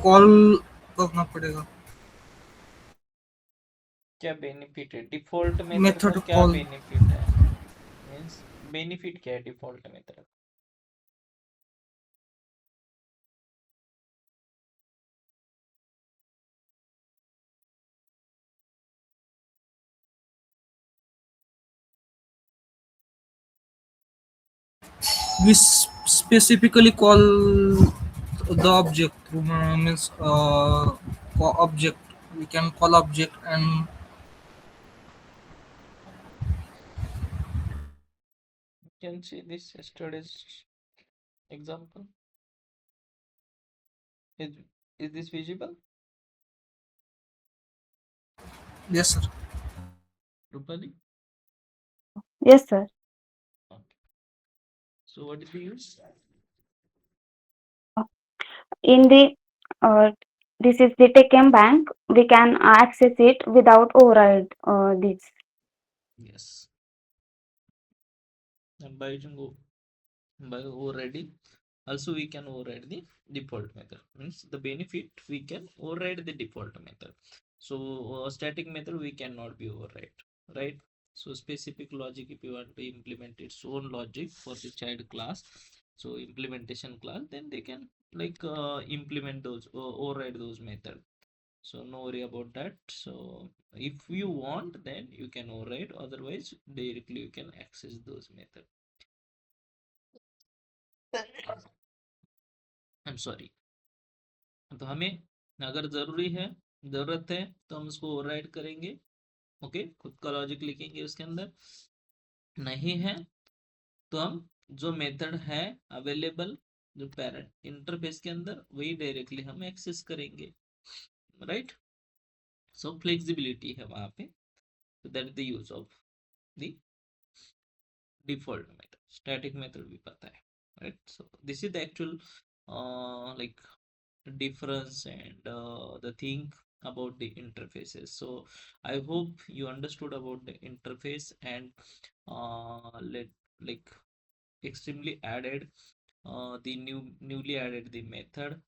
Call करना पड़ेगा। क्या बेनिफिट है डिफॉल्ट मेथड का? मेथड क्या कॉल। बेनिफिट है? मीन्स बेनिफिट क्या है default method? We specifically call the object, means object. We can call object and You can see this yesterday's example. Is is this visible, yes sir. Rupali? Yes, sir. Okay. So what is the use? In the this is the TechM Bank. We can access it without override. This. Yes. And by using by overriding, also we can override the default method. Means the benefit we can override the default method. So static method we cannot be override, right? So specific logic, if you want to implement its own logic for the child class, so implementation class, then they can like implement those or override those method. So no worry about that. So if you want, then you can override. Otherwise, directly you can access those method. I'm sorry. तो हमें अगर जरूरत है तो हम उसको override करेंगे। Okay, खुद का लॉजिक लिखेंगे उसके अंदर। नहीं है तो हम जो मेथड है अवेलेबल जो पेरेंट इंटरफेस के अंदर, वही डायरेक्टली हम एक्सेस करेंगे, राइट? सो फ्लेक्सिबिलिटी है वहां पे। तो that is the use of the default method. Static method भी पता है, right? So this is the actual like difference and the thing about the interfaces. So I hope you understood about the interface and let like extremely added the newly added the method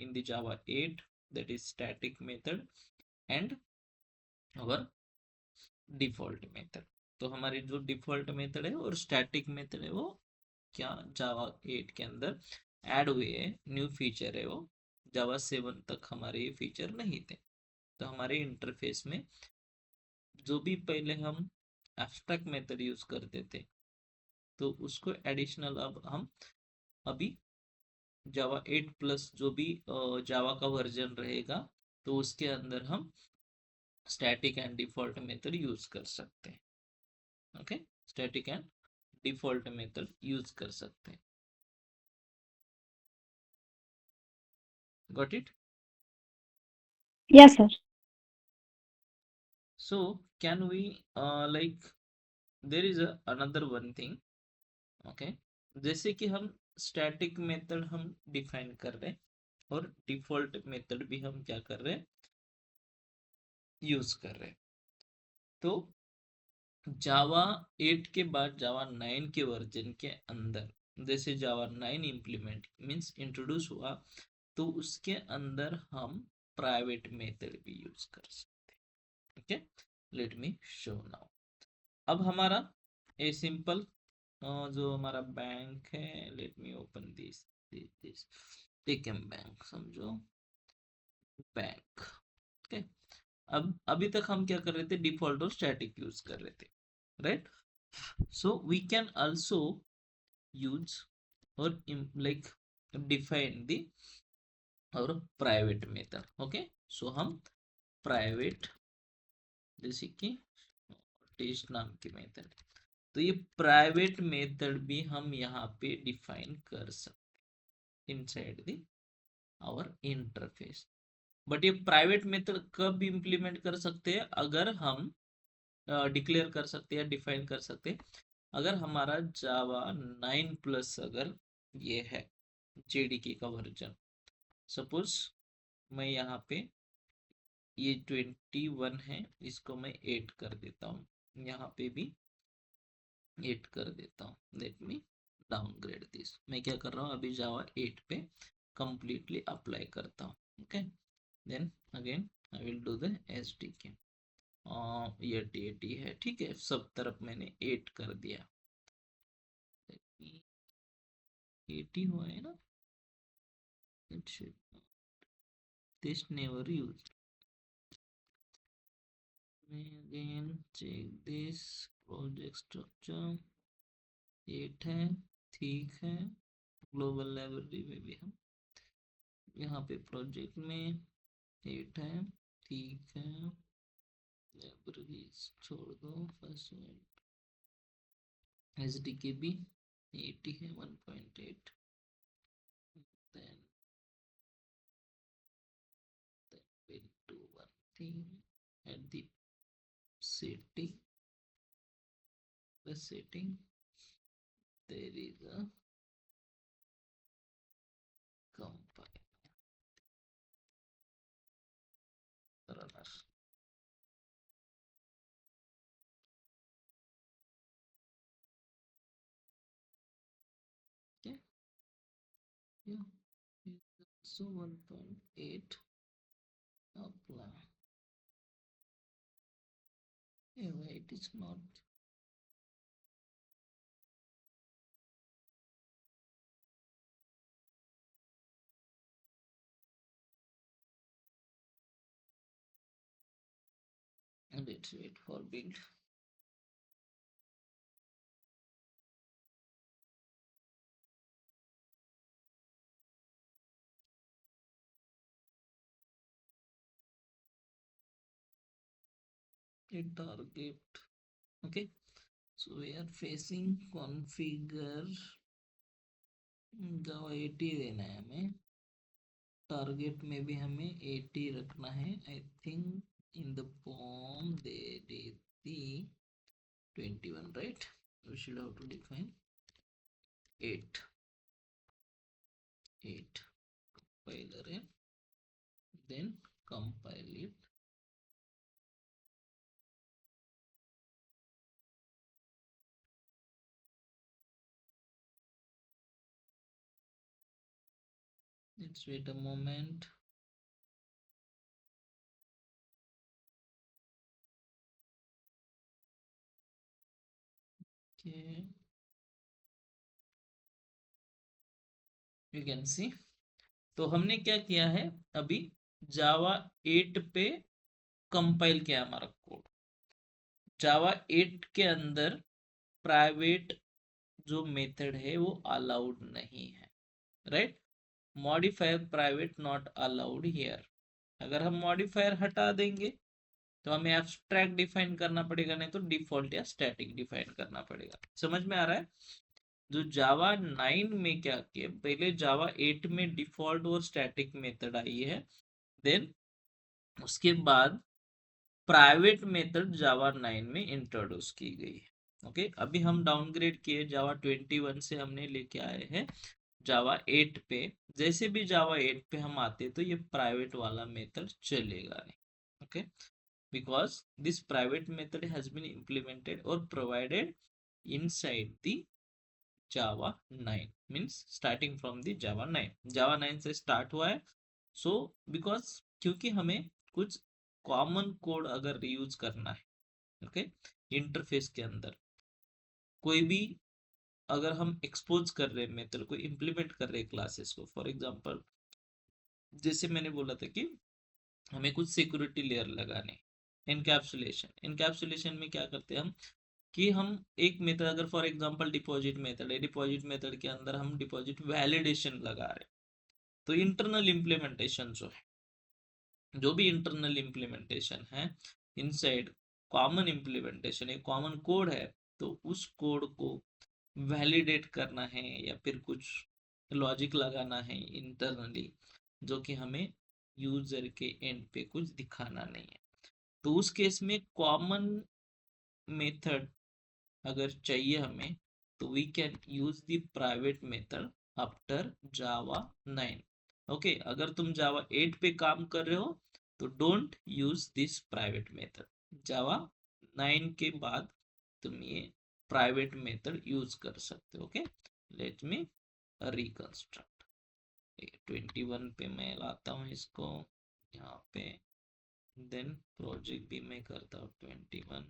in the Java 8, that is static method and our default method. तो हमारी जो default method है और static method है वो क्या जावा 8 के अंदर ऐड हुए हैं, न्यू फीचर है वो। जावा 7 तक हमारे ये फीचर नहीं थे। तो हमारे इंटरफेस में जो भी पहले हम एब्स्ट्रैक्ट मेथड यूज करते थे, तो उसको एडिशनल अब हम अभी जावा 8 प्लस जो भी जावा का वर्जन रहेगा, तो उसके अंदर हम static and default method use कर सकते हैं। Okay, static and default method use कर सकते हैं। Got it? Yes, sir. So can we like there is another one thing, okay? जैसे कि हम स्टैटिक मेथड हम डिफाइन कर रहे हैं और डिफॉल्ट मेथड भी हम क्या कर रहे हैं, यूज कर रहे हैं। तो जावा 8 के बाद जावा 9 के वर्जन के अंदर, जैसे जावा 9 इम्प्लीमेंट मीन्स इंट्रोड्यूस हुआ, तो उसके अंदर हम प्राइवेट मेथड भी यूज कर सकते हैं। Okay, let me show now. अब हमारा ए सिंपल जो हमारा बैंक है, let me open this this Tekam bank, समझो बैंक। ओके, अब अभी तक हम क्या कर रहे थे, डिफॉल्ट और स्टैटिक यूज कर रहे थे, right? So we can also use और लाइक डिफाइन द और प्राइवेट मेथड। ओके, सो हम प्राइवेट जैसे कि टेस्ट नाम की मेथड, तो ये प्राइवेट मेथड भी हम यहाँ पे डिफाइन कर सकते हैं inside the our interface. But ये प्राइवेट मेथड कब इंप्लीमेंट कर सकते हैं, अगर हम डिक्लेयर कर सकते हैं, डिफाइन कर सकते हैं, अगर हमारा जावा 9 प्लस अगर ये है जेडीके का वर्जन। सपोज मैं यहाँ पे ये 21 है, इसको मैं 8 कर देता हूँ, यहाँ पे भी 8 कर देता हूँ। Let me downgrade this. मैं क्या कर रहा हूँ, अभी जावा 8 पे कंप्लीटली अप्लाई करता हूँ। Okay, then again I will do the SDK. ये टी है, ठीक है, सब तरफ मैंने 8 कर दिया। 80 हुआ है ना, it should this never used. Again check this project structure, 8 है, ठीक है। ग्लोबल लाइब्रेरी में भी हम यहाँ पे प्रोजेक्ट में 8 है, ठीक है। लाइब्रेरी छोड़ दो, फर्स्ट SDK भी 80 है, 1.8। then we'll do one thing at the setting, there is a compile runner. Okay, yeah, so 1.8 apply. Anyway, it is not. And let's wait for build. Hit target. Okay, so we are facing configure Java 80 देना है हमें। Target में भी हमें 80 रखना है। I think in the form there is the 21, right? We should have to define 8 compiler है, then compile it. Let's wait a moment. Okay, you can see. तो हमने क्या किया है, अभी जावा 8 पे कंपाइल किया हमारा कोड। जावा 8 के अंदर प्राइवेट जो मेथड है वो अलाउड नहीं है, right? Modifier private not allowed here. अगर हम मॉडिफायर हटा देंगे तो हमें एब्स्ट्रैक्ट डिफाइन करना पड़ेगा, नहीं तो डिफॉल्ट या स्टैटिक डिफाइन करना पड़ेगा। समझ में आ रहा है? जो जावा 9 में क्या किया, पहले जावा 8 में डिफॉल्ट और स्टैटिक मेथड आई है, देन उसके बाद प्राइवेट मेथड जावा 9 में इंट्रोड्यूस की गई है। ओके, अभी हम डाउनग्रेड किए, जावा 21 से हमने लेके आए हैं जावा 8 पे। जैसे भी जावा 8 पे हम आते तो ये प्राइवेट वाला मेथड चलेगा नहीं। Okay, because this private method has been implemented or provided inside the Java 9, means starting from the Java 9, Java 9 से start हुआ है। so because क्योंकि हमें कुछ कॉमन कोड अगर रीयूज करना है, ओके, इंटरफेस के अंदर कोई भी अगर हम एक्सपोज कर रहे हैं मेथड को, इंप्लीमेंट कर रहे हैं क्लासेस को, फॉर एग्जांपल जैसे मैंने बोला था कि हमें कुछ सिक्योरिटी लेयर लगाने, इनकैप्सुलेशन में क्या करते हैं हम कि हम एक मेथड, अगर फॉर एग्जांपल डिपॉजिट मेथड है, डिपॉजिट मेथड के अंदर हम डिपॉजिट वैलिडेशन लगा रहे हैं, तो इंटरनल इम्प्लीमेंटेशन जो भी इंटरनल इम्प्लीमेंटेशन है इनसाइड कॉमन इम्प्लीमेंटेशन, एक कॉमन कोड है, तो उस कोड को वैलिडेट करना है या फिर कुछ लॉजिक लगाना है इंटरनली, जो कि हमें यूजर के एंड पे कुछ दिखाना नहीं है। तो उस केस में कॉमन मेथड अगर चाहिए हमें, तो we can use the private method after Java 9। Okay, अगर तुम जावा 8 पे काम कर रहे हो तो don't use this private method. Java 9 के बाद तुम ये प्राइवेट मेथड यूज कर सकते हो। ओके, लेट मी रिकंस्ट्रक्ट। 21 पे मैं लाता हूँ इसको यहाँ पे, देन प्रोजेक्ट भी मैं करता हूँ 21,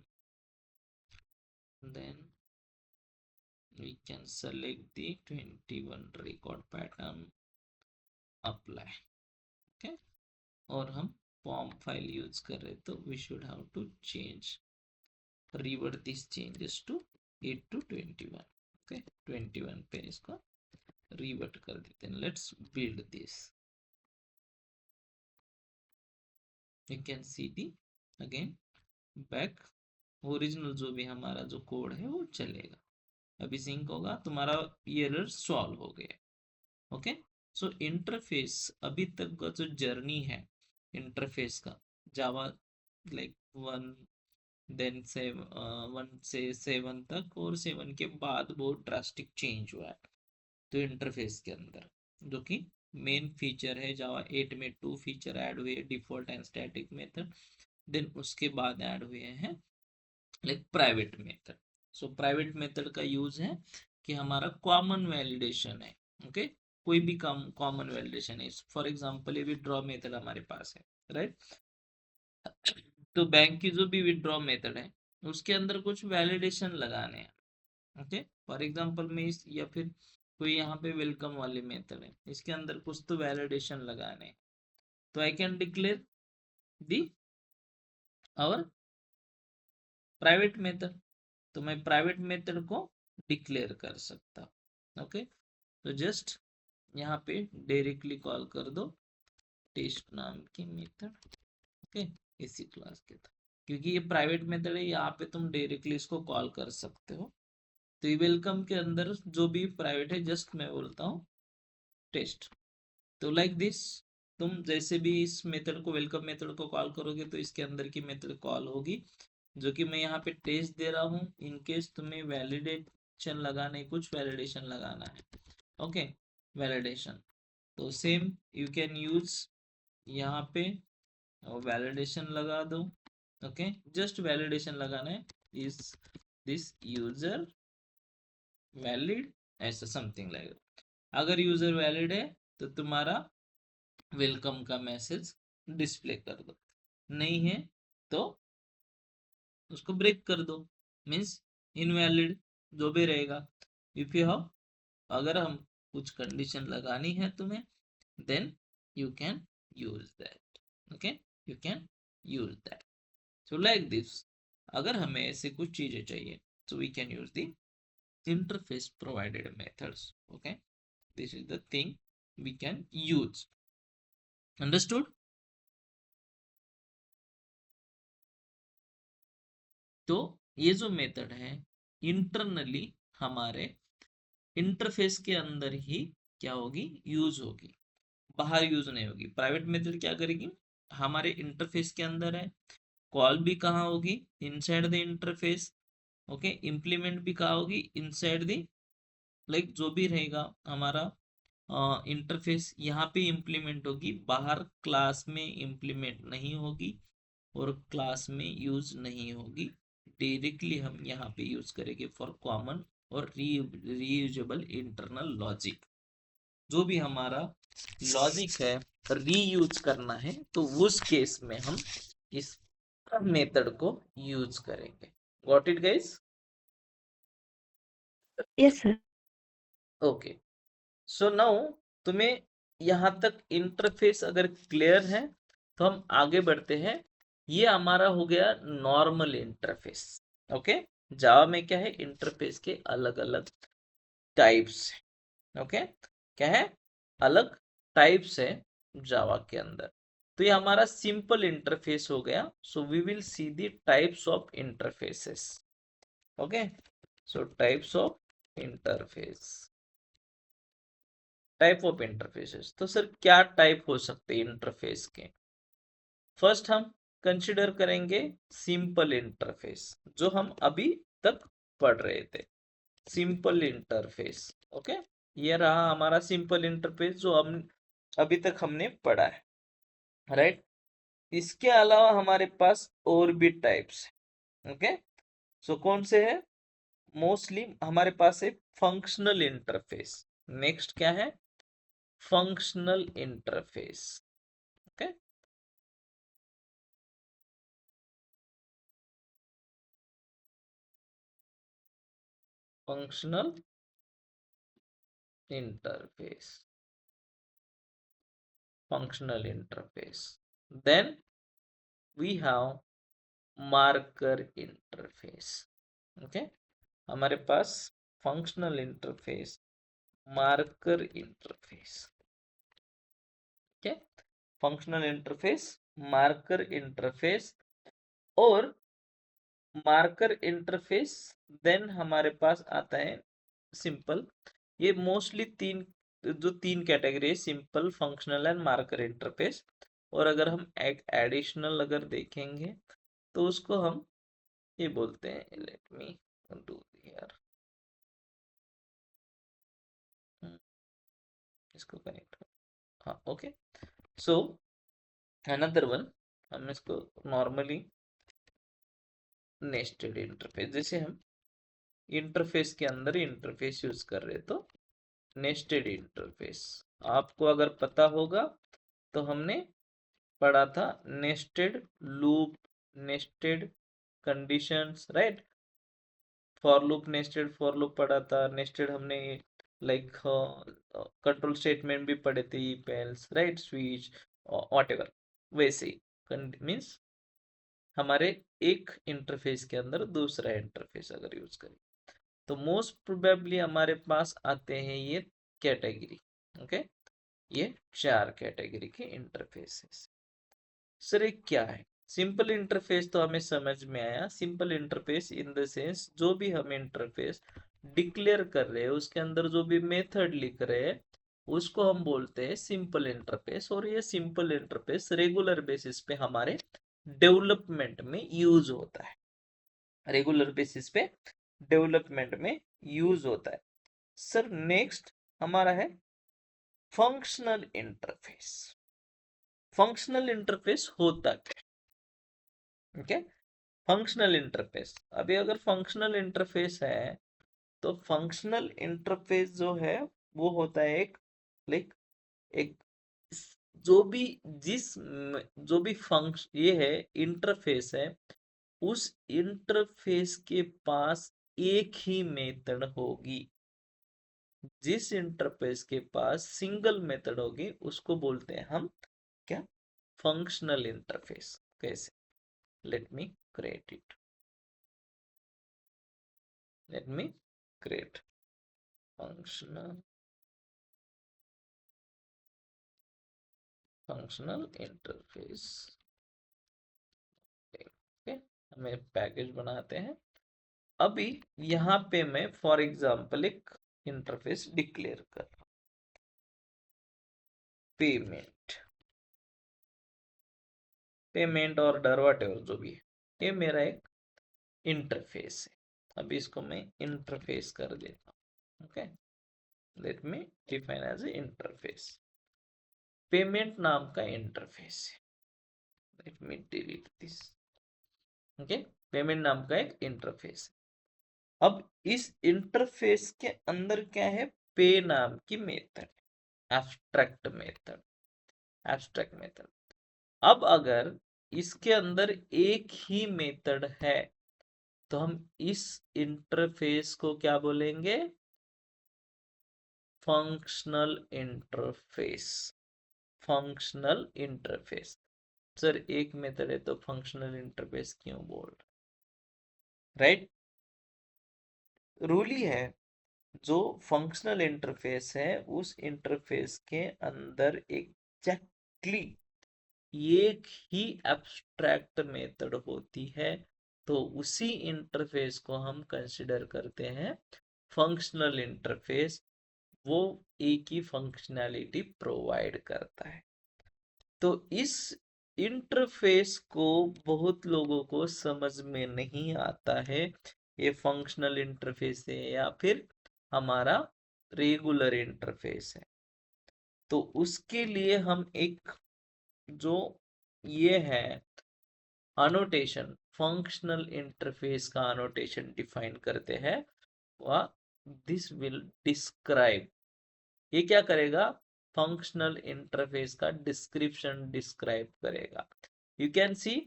then we can select the 21 record pattern, apply, okay, और हम फॉर्म फाइल यूज कर रहे तो we should have to change, revert these changes to 8 to 21, okay, 21 पे इसको रिवर्ट कर देते हैं. Let's build this. You can C the again back original जो भी हमारा जो कोड है वो चलेगा. अभी सिंक होगा, तुम्हारा एरर सॉल्व हो गया. ओके, सो इंटरफेस अभी तक का जो जर्नी है इंटरफेस का, जावा लाइक 1 देन 1 से 7 तक, और 7 के बाद बहुत ड्रास्टिक चेंज हुआ है तो इंटरफेस के अंदर, जो कि मेन फीचर है. जावा 8 में 2 फीचर ऐड हुए, default and static method. Then उसके बाद ऐड हुए हैं like private method. So private method का यूज है कि हमारा कॉमन वैलिडेशन है. ओके, कोई भी कॉमन वैलिडेशन है. फॉर एग्जांपल ये विड्रॉ मेथड हमारे पास है, राइट. तो बैंक की जो भी विड्रॉ मेथड है उसके अंदर कुछ वैलिडेशन लगाने हैं. ओके, फॉर एग्जांपल में इस, या फिर कोई यहाँ पे वेलकम वाली मेथड है, इसके अंदर कुछ तो वैलिडेशन लगाने हैं. तो I can declare the our private method. तो मैं प्राइवेट मेथड को डिक्लेयर कर सकता हूँ. ओके, तो जस्ट यहाँ पे डायरेक्टली कॉल कर दो टेस्ट नाम की मेथड. ओके, इसी क्लास के था, क्योंकि ये प्राइवेट मेथड है, यहाँ पे तुम डायरेक्टली इसको कॉल कर सकते हो. तो ये वेलकम के अंदर जो भी प्राइवेट है जस्ट मैं बोलता हूँ टेस्ट. तो लाइक दिस, तुम जैसे भी इस मेथड को, वेलकम मेथड को कॉल करोगे तो इसके अंदर की मेथड कॉल होगी, जो कि मैं यहाँ पे टेस्ट दे रहा हूँ. इनकेस तुम्हें वैलिडेशन लगाना है, कुछ वैलिडेशन लगाना है, ओके, वैलिडेशन, तो सेम यू कैन यूज यहाँ पे वैलिडेशन लगा दो. ओके, जस्ट वैलिडेशन लगाना है, इज दिस यूजर वैलिड, ऐसा समथिंग लाइक. अगर यूजर वैलिड है तो तुम्हारा वेलकम का मैसेज डिस्प्ले कर दो, नहीं है तो उसको ब्रेक कर दो, मीन्स इनवैलिड जो भी रहेगा. इफ यू हैव, अगर हम कुछ कंडीशन लगानी है तुम्हें, then you can use that. Okay, you can use that. So like this, अगर हमें ऐसे कुछ चीजें चाहिए तो we can use the interface provided methods. Okay, this is the thing we can use. Understood? तो ये जो मेथड है इंटरनली हमारे इंटरफेस के अंदर ही क्या होगी, यूज होगी, बाहर यूज नहीं होगी. प्राइवेट मेथड क्या करेगी, हमारे इंटरफेस के अंदर है. कॉल भी कहाँ होगी, inside the interface. Okay, implement भी कहाँ होगी, इनसाइड द, लाइक जो भी रहेगा हमारा इंटरफेस यहाँ पे इम्प्लीमेंट होगी, बाहर क्लास में इम्प्लीमेंट नहीं होगी और क्लास में यूज नहीं होगी. डायरेक्टली हम यहाँ पे यूज करेंगे फॉर कॉमन और रीयूजेबल इंटरनल लॉजिक. जो भी हमारा लॉजिक है रीयूज करना है तो उस केस में हम इस मेथड को यूज करेंगे. Got it guys? Yes sir. Okay, so now तुम्हें यहाँ तक इंटरफेस अगर क्लियर है तो हम आगे बढ़ते हैं. ये हमारा हो गया नॉर्मल इंटरफेस. ओके, जावा में क्या है, इंटरफेस के अलग अलग टाइप्स है. ओके, क्या है, अलग टाइप्स है जावा के अंदर. तो ये हमारा सिंपल इंटरफेस हो गया. So we will see the types of interfaces. Okay, so types of interface, type of interfaces. तो सर क्या टाइप हो सकते हैं इंटरफेस के? फर्स्ट हम कंसिडर करेंगे सिंपल इंटरफेस, जो हम अभी तक पढ़ रहे थे. सिंपल इंटरफेस, ओके, ये रहा हमारा सिंपल इंटरफेस जो हम अभी तक हमने पढ़ा है, राइट. इसके अलावा हमारे पास और भी टाइप्स है. ओके, सो कौन से है, मोस्टली हमारे पास है फंक्शनल इंटरफेस. नेक्स्ट क्या है, functional interface. Okay, functional interface, functional interface. Then we have marker interface. Okay, हमारे पास functional interface, marker interface. Okay, functional interface, marker interface और मार्कर इंटरफेस। देन हमारे पास आता है सिंपल। ये मोस्टली तीन कैटेगरी है, simple, functional and marker interface. और अगर हम एक एडिशनल अगर देखेंगे तो उसको हम ये बोलते हैं, लेट मी डू हियर, इसको कनेक्ट, हाँ ओके। सो अनदर वन, हम इसको नॉर्मली नेस्टेड इंटरफेस, जैसे हम इंटरफेस के अंदर इंटरफेस यूज कर रहे तो नेस्टेड इंटरफेस। आपको अगर पता होगा तो हमने पढ़ा था nested loop, nested conditions, right. For loop, nested for loop पढ़ा था। नेस्टेड हमने लाइक कंट्रोल स्टेटमेंट भी पढ़े थे, पेल्स, राइट, स्विच, व्हाटएवर। वैसे ही मीन्स हमारे एक इंटरफेस के अंदर दूसरा इंटरफेस अगर यूज करें तो मोस्ट प्रोबेबली हमारे पास आते हैं ये कैटेगरी। ओके, ये 4 कैटेगरी के इंटरफेसेस। सर ये क्या है? सिंपल इंटरफेस तो हमें समझ में आया। Simple interface in the sense जो भी हम इंटरफेस डिक्लेयर कर रहे हैं उसके अंदर जो भी मेथड लिख रहे हैं उसको हम बोलते हैं सिंपल इंटरफेस। और ये सिंपल इंटरफेस रेगुलर बेसिस पे हमारे डेवलपमेंट में यूज होता है, रेगुलर बेसिस पे डेवलपमेंट में यूज होता है। सर नेक्स्ट हमारा है फंक्शनल इंटरफेस। फंक्शनल इंटरफेस होता क्या? Okay, functional interface. अभी अगर फंक्शनल इंटरफेस है तो फंक्शनल इंटरफेस जो है वो होता है एक लाइक एक जो भी फंक्शन ये है इंटरफेस है, उस इंटरफेस के पास एक ही मेथड होगी। जिस इंटरफेस के पास सिंगल मेथड होगी उसको बोलते हैं हम क्या? Functional interface. कैसे? Let me create it, let me create functional interface. Okay, हमें पैकेज बनाते हैं। अभी यहाँ पे मैं फॉर एग्जांपल एक इंटरफेस डिक्लेयर कर रहा हूं, पेमेंट ऑर्डर व्हाटएवर जो भी है, ये मेरा एक इंटरफेस है। अभी इसको मैं इंटरफेस कर देता हूँ। Okay, let me define as a interface. Payment नाम का इंटरफेस है, let me delete this. Okay, payment नाम का एक इंटरफेस है। अब इस इंटरफेस के अंदर क्या है? पे नाम की method, abstract method, abstract method. अब अगर इसके अंदर एक ही मेथड है तो हम इस इंटरफेस को क्या बोलेंगे? Functional interface. Functional interface. Sir एक मेथड है तो फंक्शनल इंटरफेस क्यों बोल रहे? राइट, रूल ही है, जो फंक्शनल इंटरफेस है उस इंटरफेस के अंदर एग्जैक्टली एक ही एब्स्ट्रैक्ट मेथड होती है, तो उसी इंटरफेस को हम कंसिडर करते हैं फंक्शनल इंटरफेस। वो एक ही फंक्शनैलिटी प्रोवाइड करता है। तो इस इंटरफेस को बहुत लोगों को समझ में नहीं आता है, ये फंक्शनल इंटरफेस है या फिर हमारा रेगुलर इंटरफेस है। तो उसके लिए हम एक जो ये है अनोटेशन, फंक्शनल इंटरफेस का अनोटेशन डिफाइन करते हैं। वह दिस विल डिस्क्राइब, ये क्या करेगा? फंक्शनल इंटरफेस का डिस्क्रिप्शन डिस्क्राइब करेगा. You can C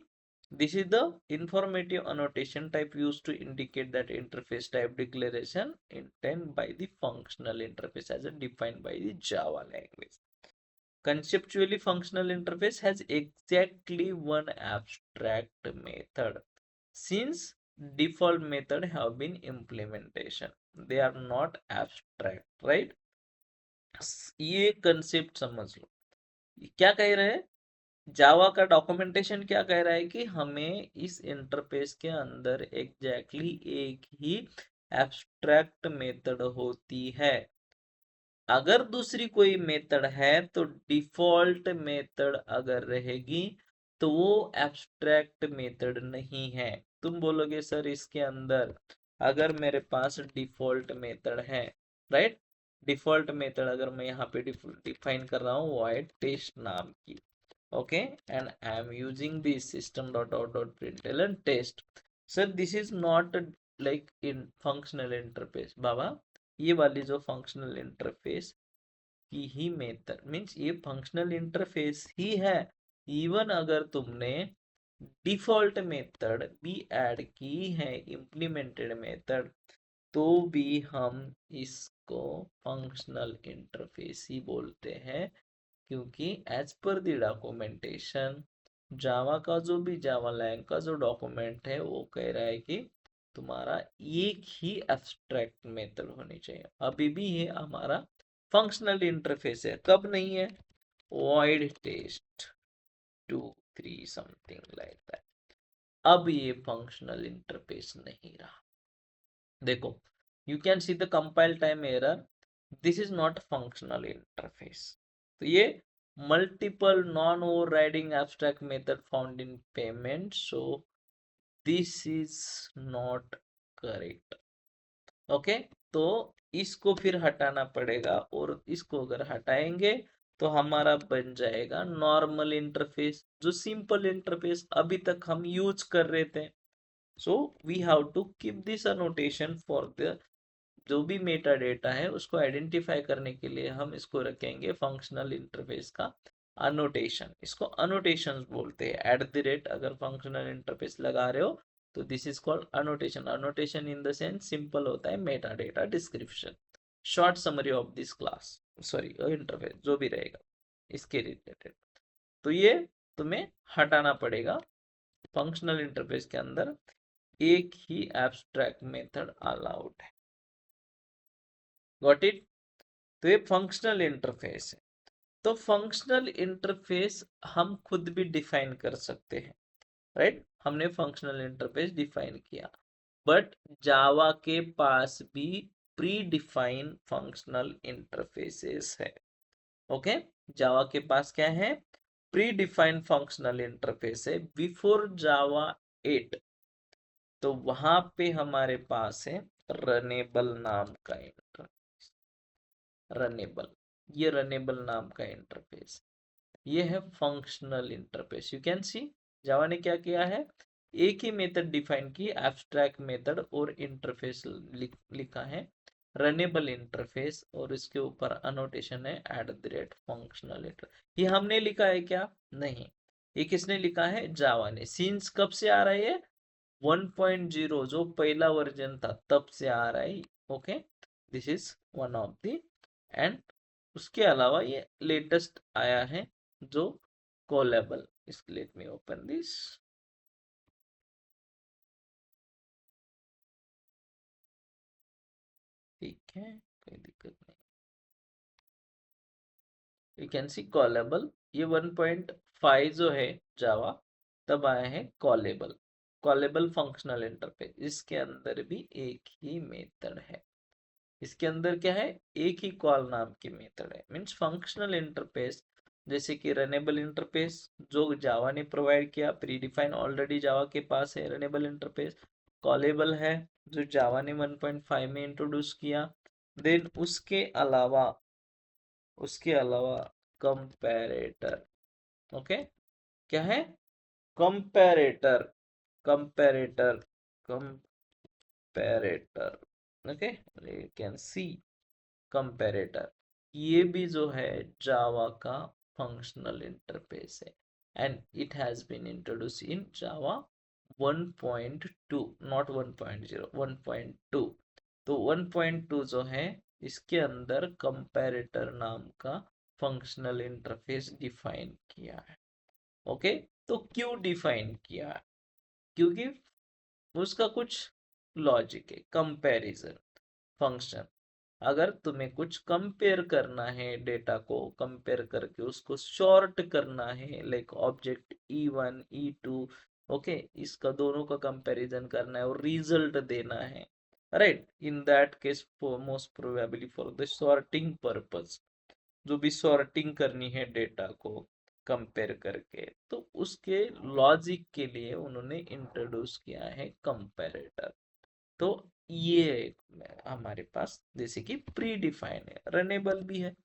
this is the informative annotation type used to indicate that interface type declaration intent by the functional interface as defined by the Java language. Conceptually, functional interface has exactly one abstract method. Since default method have been implementation, they are not abstract, right? ये concept समझ लो. क्या कह रहे हैं? जावा का documentation क्या कह रहा है कि हमें इस इंटरफेस के अंदर एग्जैक्टली एक ही एब्स्ट्रैक्ट मेथड होती है. अगर दूसरी कोई मेथड है तो डिफॉल्ट मेथड अगर रहेगी तो वो एब्स्ट्रैक्ट मेथड नहीं है. तुम बोलोगे सर इसके अंदर अगर मेरे पास डिफॉल्ट मेथड है, राइट, डिफॉल्ट मेथड अगर मैं यहाँ पे डिफाइन कर रहा हूँ void टेस्ट नाम की, okay, and I am using this system.out.println test. Sir, this is not like in functional interface. बाबा ये वाली जो फंक्शनल इंटरफेस की ही मेथड मीन्स ये फंक्शनल इंटरफेस ही है. इवन अगर तुमने डिफॉल्ट मेथड भी ऐड की है, इम्प्लीमेंटेड मेथड, तो भी हम इसको फंक्शनल इंटरफेस ही बोलते हैं. क्योंकि एज पर द डॉक्यूमेंटेशन जावा का जो भी जावा लैंग का जो डॉक्यूमेंट है वो कह रहा है कि तुम्हारा एक ही एब्स्ट्रैक्ट मेथड होनी चाहिए. अभी भी ये हमारा फंक्शनल इंटरफेस है. कब नहीं है? void test 2 3 something like that. अब ये फंक्शनल इंटरफेस नहीं रहा. देखो, you can see the compile time error. This is not functional interface. तो ये multiple non-overriding abstract method found in payment, so this is not correct. Okay, तो इसको फिर हटाना पड़ेगा और इसको अगर हटाएंगे तो हमारा बन जाएगा नॉर्मल इंटरफेस, जो सिंपल इंटरफेस अभी तक हम यूज कर रहे थे. So we have to keep this annotation for the जो भी मेटा डेटा है उसको आइडेंटिफाई करने के लिए हम इसको रखेंगे फंक्शनल इंटरफेस का अनोटेशन. इसको अनोटेशंस बोलते हैं. एट द रेट अगर फंक्शनल इंटरफेस लगा रहे हो तो this is called annotation. Annotation in the sense simple होता है meta data description, short summary of this class, sorry interface जो भी रहेगा इसके रिलेटेड. तो ये तुम्हें हटाना पड़ेगा. फंक्शनल इंटरफेस के अंदर एक ही एब्स्ट्रैक्ट मेथड अलाउड है. Got it? तो ये फंक्शनल इंटरफेस है. तो फंक्शनल इंटरफेस हम खुद भी डिफाइन कर सकते हैं, राइट? हमने फंक्शनल इंटरफेस डिफाइन किया, बट जावा के पास भी प्री डिफाइन फंक्शनल इंटरफेसेस है. ओके, जावा के पास क्या है? प्री डिफाइन फंक्शनल इंटरफेस है बिफोर जावा 8. तो वहां पे हमारे पास है रनेबल नाम का इंटरफेस. रनेबल, ये रनेबल नाम का इंटरफेस, ये है functional interface. You can see Java ने क्या किया है, एक ही मेथड डिफाइन की, एब्स्ट्रैक्ट मेथड और इंटरफेस लिखा है रनेबल इंटरफेस, और इसके ऊपर अनोटेशन है @फंक्शनल इंटरफेस. ये हमने लिखा है क्या? नहीं, ये किसने लिखा है? जावा ने. सीन्स कब से आ रहा है? 1.0 जो पहला वर्जन था तब से आ रहा है. Okay, this is one of the, and उसके अलावा ये लेटेस्ट आया है जो callable. Let me open this. ठीक है, कोई दिक्कत नहीं. You can C callable. ये 1.5 जो है जावा तब आया है कॉलेबल. कॉलेबल फंक्शनल इंटरफेस, इसके अंदर भी एक ही मेथड है. इसके अंदर क्या है? एक ही कॉल नाम की मेथड है. मीन्स फंक्शनल इंटरफेस जैसे कि रनेबल इंटरफेस जो जावा ने प्रोवाइड किया, प्री डिफाइन ऑलरेडी जावा के पास है रनेबल इंटरफेस. कॉलेबल है जो जावा ने 1.5 में इंट्रोड्यूस किया. देन उसके अलावा कंपैरेटर. ओके, क्या है? Comparator. Comparator comparator. Okay, you can see comparator. ये भी जो है जावा का फंक्शनल इंटरफेस है and it has been introduced in Java 1.2 not 1.0 1.2। तो 1.2 जो है इसके अंदर कंपैरेटर नाम का फंक्शनल इंटरफेस डिफाइन किया है। ओके, तो क्यों डिफाइन किया है? क्योंकि उसका कुछ लॉजिक है। कंपैरिजन फंक्शन, अगर तुम्हें कुछ कंपेयर करना है, डेटा को कंपेयर करके उसको सॉर्ट करना है, like object E1 E2, okay, इसका दोनों का कंपैरिजन करना है और रिजल्ट देना है, right? In that case most probably for the sorting purpose, जो भी सॉर्टिंग करनी है डेटा को कंपेयर करके, तो उसके लॉजिक के लिए उन्होंने इंट्रोड्यूस किया है कंपैरेटर। तो ये हमारे पास जैसे कि प्री डिफाइन है। रनेबल भी है,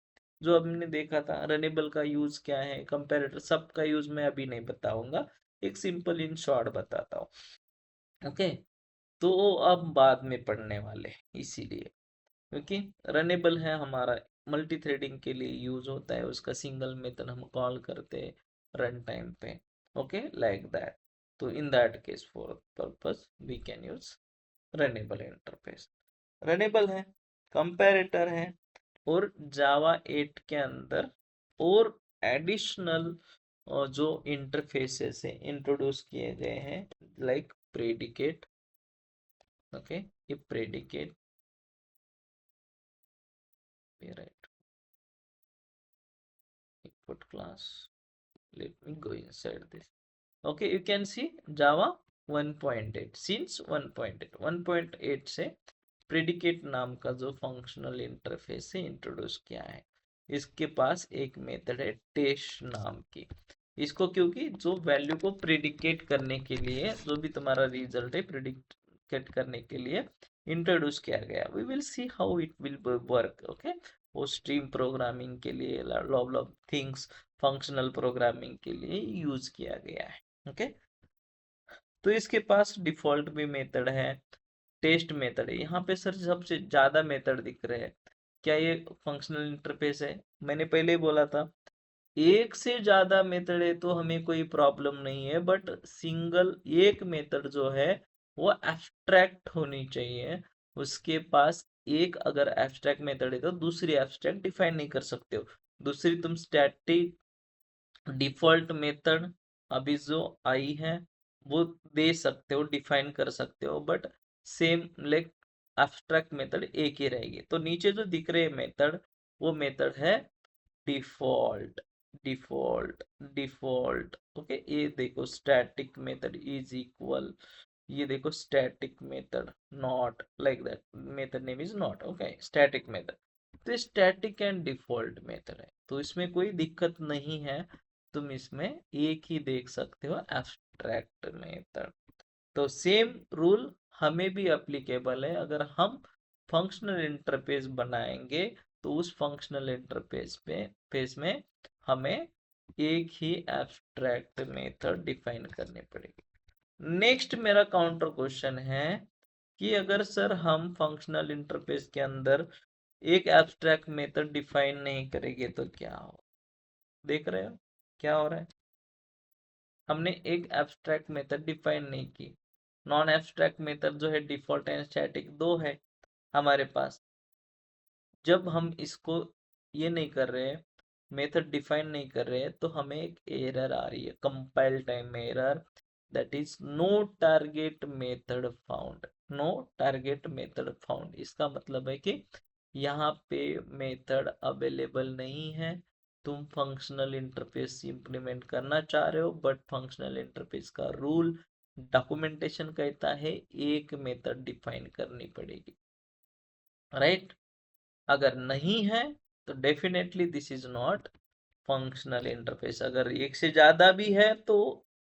जो हमने देखा था। रनेबल का यूज क्या है, कंपैरेटर, सबका यूज मैं अभी नहीं बताऊंगा, एक सिंपल इन शॉर्ट बताता हूँ। ओके, तो अब बाद में पढ़ने वाले, इसीलिए क्योंकि रनेबल है हमारा मल्टी थ्रेडिंग के लिए यूज होता है, उसका सिंगल मेथड हम कॉल करते हैं रन टाइम पे। Okay, like that. तो in that case for purpose we can use runnable interface. Runnable है, कंपैरेटर है, और जावा 8 के अंदर और एडिशनल जो इंटरफेसेस है इंट्रोड्यूस किए गए हैं, लाइक प्रेडिकेट। ओके, ये predicate right input class, let me go inside this. Okay, you can see Java 1.8, since 1.8 1.8 से प्रेडिकेट नाम का जो फंक्शनल इंटरफेस है इंट्रोड्यूस किया है। इसके पास एक मेथड है टेस्ट नाम की। इसको क्योंकि जो वैल्यू को प्रेडिकेट करने के लिए, जो भी तुम्हारा रिजल्ट है प्रेडिकेट करने के लिए इंट्रोड्यूस किया गया। We will see how it will work. Okay, वो स्ट्रीम प्रोग्रामिंग के लिए, lot of things functional programming के लिए यूज किया गया है। ओके, तो इसके पास डिफॉल्ट भी मेथड है, टेस्ट मेथड है। यहाँ पे सर सबसे ज्यादा मेथड दिख रहे हैं, क्या ये फंक्शनल इंटरफेस है? मैंने पहले ही बोला था, एक से ज्यादा मेथड है तो हमें कोई प्रॉब्लम नहीं है, बट सिंगल एक मेथड जो है वो एब्स्ट्रैक्ट होनी चाहिए। उसके पास एक अगर एब्स्ट्रैक्ट मेथड है तो दूसरी एब्स्ट्रैक्ट डिफाइन नहीं कर सकते हो। दूसरी तुम स्टैटिक डिफॉल्ट मेथड अभी जो आई है वो दे सकते हो, डिफाइन कर सकते हो, but same like abstract method एक ही रहेगी। तो नीचे जो दिख रहे मेथड, वो मेथड है डिफॉल्ट डिफॉल्ट डिफॉल्ट। ओके, ये देखो स्टैटिक मेथड इज इक्वल, ये देखो static method not, like that method name is not. Okay, static method, तो स्टैटिक एंड डिफॉल्ट मेथड है, तो इसमें कोई दिक्कत नहीं है। तुम इसमें एक ही देख सकते हो, एब्स्ट्रैक्ट मेथड। तो सेम रूल हमें भी एप्लीकेबल है। अगर हम फंक्शनल इंटरफेस बनाएंगे तो उस फंक्शनल इंटरफेस पे फेस में हमें एक ही एब्स्ट्रैक्ट मेथड डिफाइन करनी पड़ेगी। नेक्स्ट मेरा काउंटर क्वेश्चन है कि अगर सर हम फंक्शनल इंटरफेस के अंदर एक एब्स्ट्रैक्ट मेथड डिफाइन नहीं करेंगे तो क्या हो? देख रहे हो क्या हो रहा है? हमने एक एब्स्ट्रैक्ट मेथड डिफाइन नहीं की। नॉन एब्स्ट्रैक्ट मेथड जो है डिफॉल्ट एंड स्टैटिक दो है हमारे पास। जब हम इसको ये नहीं कर रहे हैं, मेथड डिफाइन नहीं कर रहे हैं, तो हमें एक एरर आ रही है, compile time error, that is no target method found. No target method found, इसका मतलब है कि यहाँ पे मेथड अवेलेबल नहीं है। तुम फंक्शनल इंटरफेस इंप्लीमेंट करना चाह रहे हो, बट फंक्शनल इंटरफेस का रूल डॉक्यूमेंटेशन कहता है एक मेथड डिफाइन करनी पड़ेगी, राइट? अगर नहीं है तो definitely this is not functional interface. अगर एक से ज्यादा भी है तो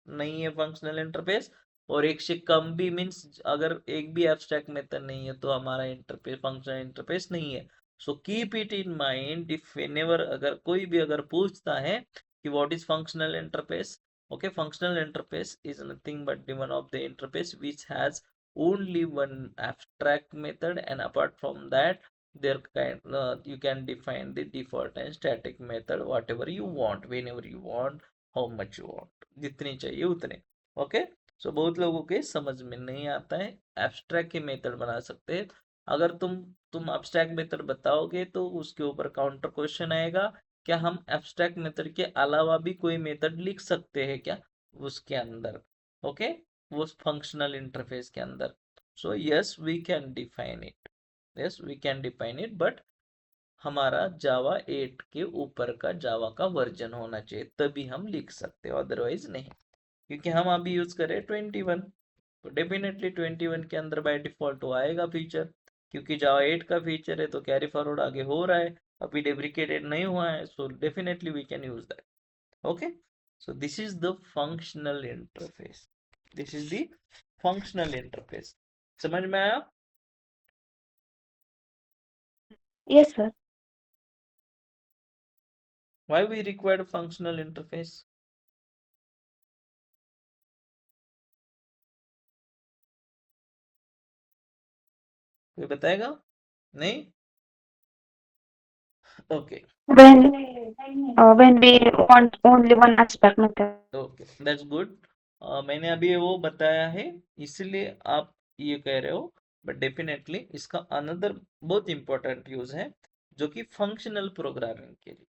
नहीं है फंक्शनल इंटरफेस, और एक से कम भी मीन्स अगर एक भी एब्स्ट्रैक्ट मेथड नहीं है तो हमारा इंटरफेस फंक्शनल इंटरफेस नहीं है। So keep it in mind, if whenever अगर कोई भी अगर पूछता है कि what is functional interface, okay, functional interface is nothing but the one of the interface which has only one abstract method, and apart from that there kind you can define the default and static method whatever you want, whenever you want, how much you want, जितनी चाहिए उतने। Okay, सो बहुत लोगों के समझ में नहीं आता है, एब्स्ट्रैक्ट के मेथड बना सकते हैं। अगर तुम एब्स्ट्रैक्ट मेथड बताओगे तो उसके ऊपर काउंटर क्वेश्चन आएगा, क्या हम एब्स्ट्रैक्ट मेथड के अलावा भी कोई मेथड लिख सकते हैं क्या उसके अंदर, ओके, वो फंक्शनल इंटरफेस के अंदर। So yes we can define it, yes we can define it, but हमारा जावा 8 के ऊपर का जावा का वर्जन होना चाहिए, तभी हम लिख सकते हैं, अदरवाइज नहीं। क्योंकि हम अभी यूज करें 21, तो डेफिनेटली 21 के अंदर बाय डिफॉल्ट वो आएगा फीचर, क्योंकि जावा 8 का फीचर है तो कैरी फॉरवर्ड आगे हो रहा है, अभी डेप्रिकेटेड नहीं हुआ है, so definitely we can use that. Okay, so this is the functional interface, this is the functional interface. समझ में आया? Yes, sir. Why we require functional interface? कोई बताएगा? नहीं? Okay When we want only one abstract method. Okay, that's good. मैंने अभी वो बताया है इसलिए आप ये कह रहे हो, बट डेफिनेटली इसका अनदर बहुत इंपॉर्टेंट यूज है जो कि फंक्शनल प्रोग्रामिंग के लिए।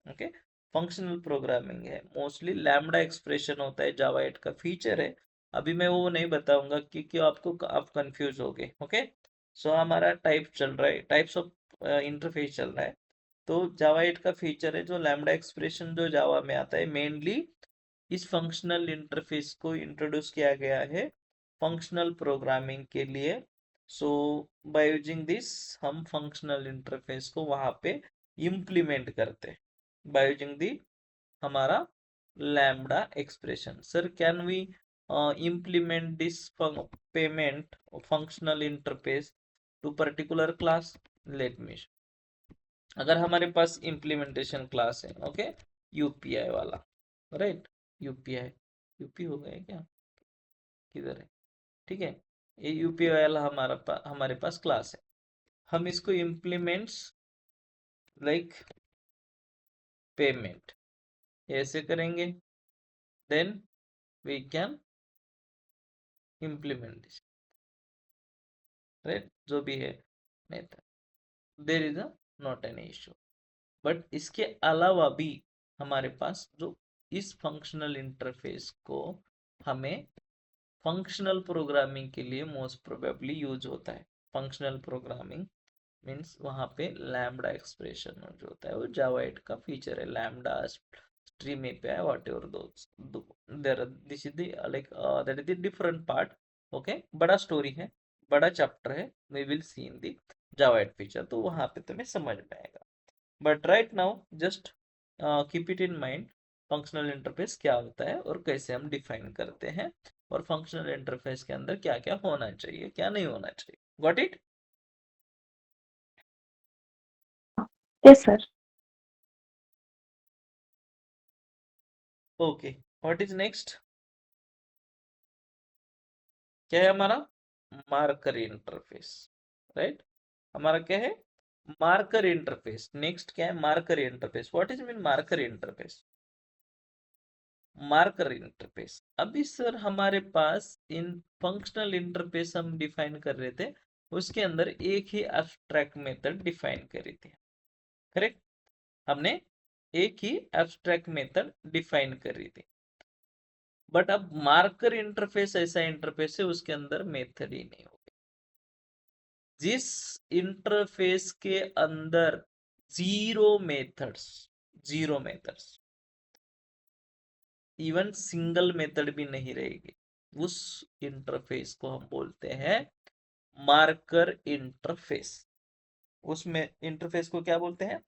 ओके, फंक्शनल प्रोग्रामिंग है, मोस्टली लैम्बडा एक्सप्रेशन होता है, जावा 8 का फीचर है। अभी मैं वो नहीं बताऊंगा क्योंकि आप कंफ्यूज हो गए। ओके, सो हमारा टाइप चल रहा है, टाइप्स ऑफ इंटरफेस चल रहा है। तो जावा 8 का फीचर है जो लैम्बडा एक्सप्रेशन जो जावा में आता है, मेनली इस फंक्शनल इंटरफेस को इंट्रोड्यूस किया गया है फंक्शनल प्रोग्रामिंग के लिए। सो बाय यूजिंग दिस हम फंक्शनल इंटरफेस को वहां पे इम्प्लीमेंट करते हैं बाय यूजिंग दी हमारा lambda expression. Sir can we implement this payment functional interface to particular class? Let me show. अगर हमारे पास इम्प्लीमेंटेशन क्लास है, ओके, यूपीआई वाला, राइट, यूपीआई, यूपी हो गया क्या, किधर है, ठीक है, ये यूपीआई वाला हमारे पास क्लास है। हम इसको इम्प्लीमेंट्स लाइक पेमेंट ऐसे करेंगे, then we can implement this, right, जो भी है method, there is a not an issue. But इसके अलावा भी हमारे पास जो इस फंक्शनल इंटरफेस को हमें फंक्शनल प्रोग्रामिंग के लिए मोस्ट प्रोबेबली यूज होता है। फंक्शनल प्रोग्रामिंग मीन्स वहां पे लैम्बडा एक्सप्रेशन जो होता है वो जावा 8 का फीचर है, lambda stream API whatever those there, this is the like that is the different part. Okay, बड़ा स्टोरी है, बड़ा चैप्टर है, we will see in the Java 8 feature, तो वहां पे तुम्हें समझ में आएगा। But right now just keep it in mind functional interface क्या होता है और कैसे हम डिफाइन करते हैं, और फंक्शनल इंटरफेस के अंदर क्या क्या होना चाहिए, क्या नहीं होना चाहिए। Got it? Yes, sir. Okay, what is next? क्या है हमारा? मार्कर इंटरफेस, राइट, हमारा क्या है? Marker interface. नेक्स्ट क्या है? Marker interface. What is mean marker interface? Marker interface, अभी सर हमारे पास इन फंक्शनल इंटरफेस हम डिफाइन कर रहे थे, उसके अंदर एक ही एब्स्ट्रैक्ट मेथड डिफाइन करी थी, करेक्ट, हमने एक ही एब्स्ट्रैक्ट मेथड डिफाइन करी थी। बट अब मार्कर इंटरफेस ऐसा इंटरफेस है उसके अंदर मेथड ही नहीं होगी। जिस इंटरफेस के अंदर zero methods, zero methods, even single method भी नहीं रहेगी, उस इंटरफेस को हम बोलते हैं मार्कर इंटरफेस। उसमें इंटरफेस को क्या बोलते हैं?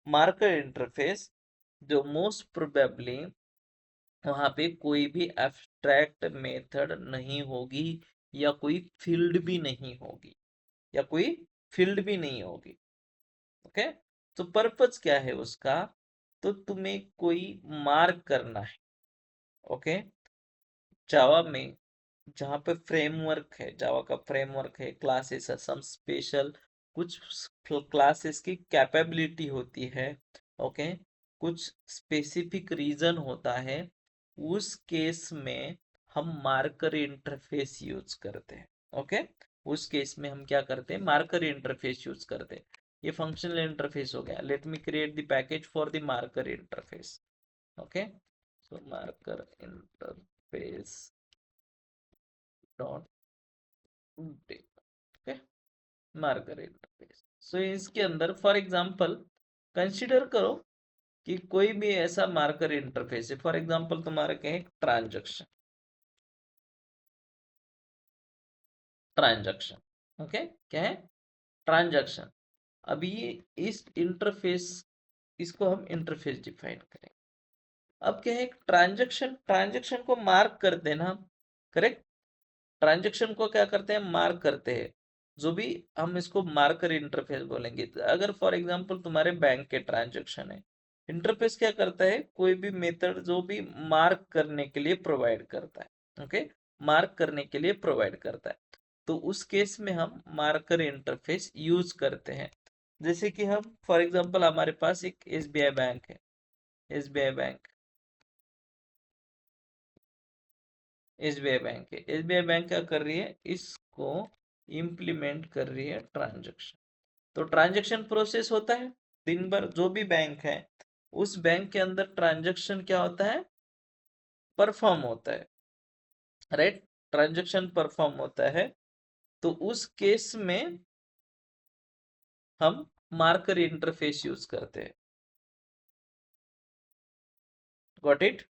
मार्कर इंटरफेस, जो मोस्ट प्रोबेबली वहां पे कोई भी एब्स्ट्रैक्ट मेथड नहीं होगी, या कोई फील्ड भी नहीं होगी, या कोई फील्ड भी नहीं होगी। ओके, तो पर्पस क्या है उसका? तो तुम्हें कोई मार्क करना है। ओके, जावा में जहाँ पे फ्रेमवर्क है, जावा का फ्रेमवर्क है, क्लासेस है, सम स्पेशल कुछ क्लासेस की कैपेबिलिटी होती है, ओके, कुछ स्पेसिफिक रीजन होता है, उस केस में हम मार्कर इंटरफेस यूज करते हैं, ओके। उस केस में हम क्या करते हैं, मार्कर इंटरफेस यूज करते हैं। ये फंक्शनल इंटरफेस हो गया। Let me create the package for the marker interface, okay. So marker interface dot okay, marker interface. So इसके अंदर फॉर एग्जांपल कंसीडर करो कि कोई भी ऐसा मार्कर इंटरफेस है, फॉर एग्जांपल तुम्हारा क्या है, ट्रांजैक्शन, ट्रांजैक्शन, ओके, क्या है, ट्रांजैक्शन। अभी ये इस इंटरफेस, इसको हम इंटरफेस डिफाइन करेंगे। अब क्या है, ट्रांजैक्शन, ट्रांजैक्शन को मार्क करते हैं ना, करेक्ट। ट्रांजैक्शन को क्या करते हैं, मार्क करते हैं। जो भी हम इसको मार्कर इंटरफेस बोलेंगे। अगर फॉर एग्जांपल तुम्हारे बैंक के ट्रांजैक्शन है, इंटरफेस क्या करता है, कोई भी मेथड जो भी मार्क करने के लिए प्रोवाइड करता है, ओके, मार्क करने के लिए प्रोवाइड करता है, तो उस केस में हम मार्कर इंटरफेस यूज करते हैं। जैसे कि हम फॉर एग्जांपल हमारे पास एक एसबीआई बैंक है, एसबीआई बैंक, एसबीआई बैंक है, एसबीआई बैंक क्या कर रही है, इसको इम्प्लीमेंट कर रही है ट्रांजैक्शन। तो ट्रांजैक्शन प्रोसेस होता है दिन भर, जो भी बैंक है उस बैंक के अंदर ट्रांजैक्शन क्या होता है, परफॉर्म होता है, राइट, ट्रांजैक्शन परफॉर्म होता है। तो उस केस में हम मार्कर इंटरफेस यूज करते हैं। Got it?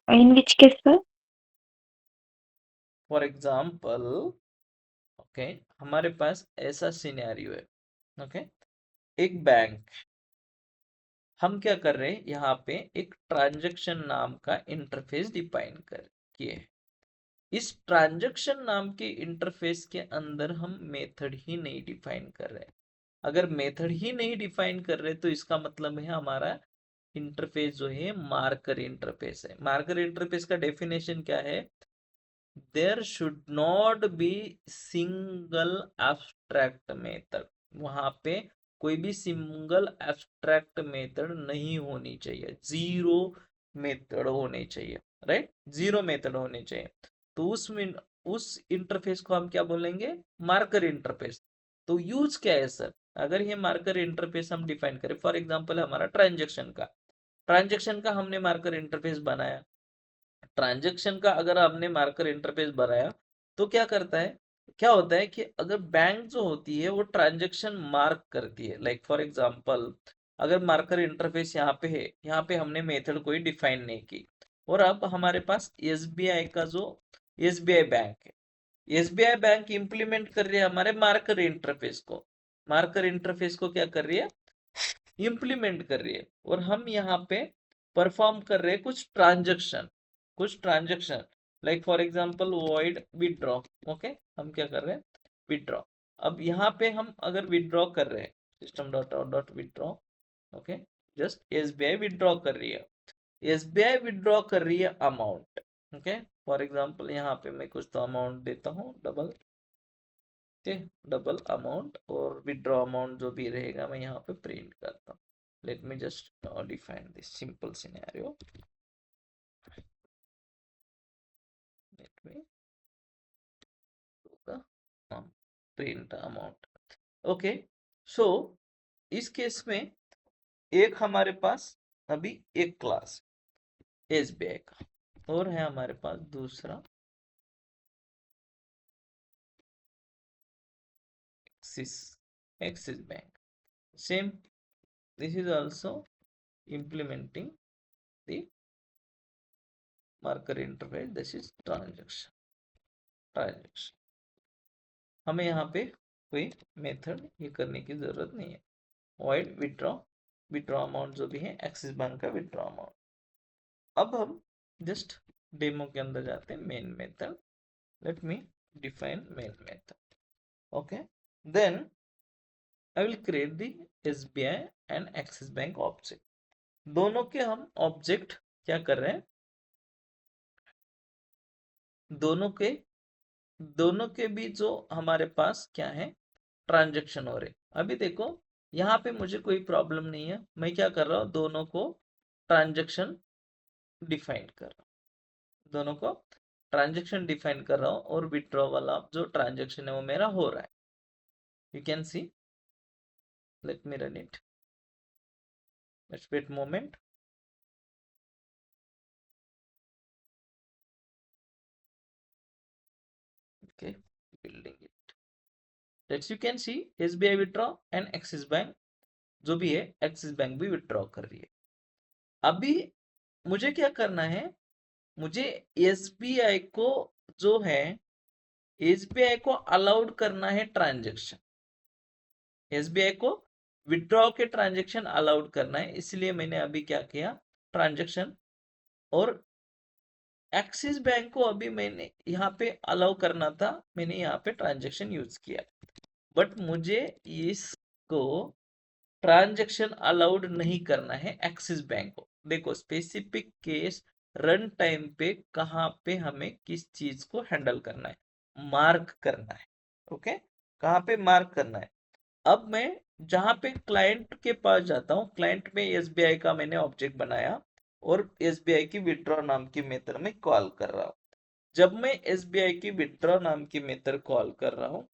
In which case, sir? For example, okay, हमारे पास ऐसा सिनेरियो है, ओके, एक बैंक, हम क्या कर रहे हैं, यहाँ पे एक ट्रांजैक्शन नाम का इंटरफेस डिफाइन कर किए हैं। इस ट्रांजैक्शन नाम के इंटरफेस के अंदर हम मेथड ही नहीं डिफाइन कर रहे। अगर मेथड ही नहीं डिफाइन कर रहे तो इसका मतलब है हमारा इंटरफेस जो है मार्कर इंटरफेस है। मार्कर इंटरफेस का डेफिनेशन क्या है, there should not be single abstract method, वहां पे कोई भी सिंगल एब्स्ट्रैक्ट मेथड नहीं होनी चाहिए, जीरो मेथड होने चाहिए, राइट, जीरो मेथड होने चाहिए। तो उस इंटरफेस को हम क्या बोलेंगे, मार्कर इंटरफेस। तो यूज क्या है सर, अगर ये मार्कर इंटरफेस हम डिफाइन करें, फॉर एग्जांपल हमारा ट्रांजैक्शन का हमने मार्कर इंटरफेस बनाया। ट्रांजैक्शन का अगर हमने मार्कर इंटरफेस बनाया तो क्या करता है, क्या होता है कि अगर बैंक जो होती है वो ट्रांजैक्शन मार्क करती है, लाइक फॉर एग्जांपल अगर मार्कर इंटरफेस यहाँ पे है, यहाँ पे हमने मेथड कोई डिफाइन नहीं की, और अब हमारे पास एसबीआई का जो एसबीआई बैंक है, एसबीआई बैंक इंप्लीमेंट कर रही है हमारे मार्कर इंटरफेस को, मार्कर इंटरफेस को क्या कर रही है, इंप्लीमेंट कर रही है, और हम यहाँ पे परफॉर्म कर रहे हैं कुछ transaction, like for example void withdraw, okay, हम क्या कर रहे हैं, विदड्रॉ। अब यहाँ पे हम अगर विदड्रॉ कर रहे हैं, system dot out dot withdraw, okay, just SBI withdraw कर रही है, एसबीआई विदड्रॉ कर रही है अमाउंट, ओके, फॉर एग्जांपल यहाँ पे मैं कुछ तो अमाउंट देता हूँ, डबल, ठीक, डबल अमाउंट, और विदड्रॉ अमाउंट जो भी रहेगा मैं यहाँ पे प्रिंट करता हूँ। Let me just define this simple scenario, let me do the print amount, okay. So इस केस में एक हमारे पास अभी एक क्लास एसबीआई का, और है हमारे पास दूसरा axis bank, same, this is also implementing the marker interface, this is transaction. हमें यहाँ पे कोई मेथड ये करने की जरूरत नहीं है, वॉइड विड्रॉ अमाउंट जो भी है एक्सिस बैंक का विड्रॉ अमाउंट। अब हम जस्ट डेमो के अंदर जाते हैं, main method, let me define main method, okay, then I will create the SBI and Axis bank object. दोनों के हम ऑब्जेक्ट क्या कर रहे हैं, दोनों के बीच जो हमारे पास क्या है, ट्रांजैक्शन हो रहे। अभी देखो यहाँ पे मुझे कोई प्रॉब्लम नहीं है, मैं क्या कर रहा हूँ, दोनों को ट्रांजैक्शन डिफाइन कर रहा हूँ, दोनों को ट्रांजैक्शन डिफाइन कर रहा हूँ, और विड्रॉ वाला जो ट्रांजैक्शन है वो मेरा हो रहा है। You can see, let me run it, let's wait moment. Okay, building it. Let's you can see SBI withdraw and Axis Bank, जो भी है एक्सिस बैंक भी विड्रॉ कर रही है। अभी मुझे क्या करना है, मुझे एसबीआई को जो है, एसबीआई को अलाउड करना है ट्रांजैक्शन, एसबीआई को विड्रॉ के ट्रांजैक्शन अलाउड करना है, इसलिए मैंने अभी क्या किया, ट्रांजैक्शन, और एक्सिस बैंक को अभी मैंने यहाँ पे अलाउ करना था, मैंने यहाँ पे ट्रांजैक्शन यूज किया, बट मुझे इसको ट्रांजैक्शन अलाउड नहीं करना है एक्सिस बैंक को। देखो स्पेसिफिक केस रन टाइम पे कहाँ पे हमें किस चीज को हैंडल करना है, मार्क करना है। ओके, कहाँ पे मार्क करना है। अब मैं जहां पे क्लाइंट के पास जाता हूँ, क्लाइंट में एसबीआई का मैंने ऑब्जेक्ट बनाया और एसबीआई की विड्रॉ नाम की मेथड में कॉल कर रहा हूँ। जब मैं एसबीआई की विड्रॉ नाम की मेथड कॉल कर रहा हूँ,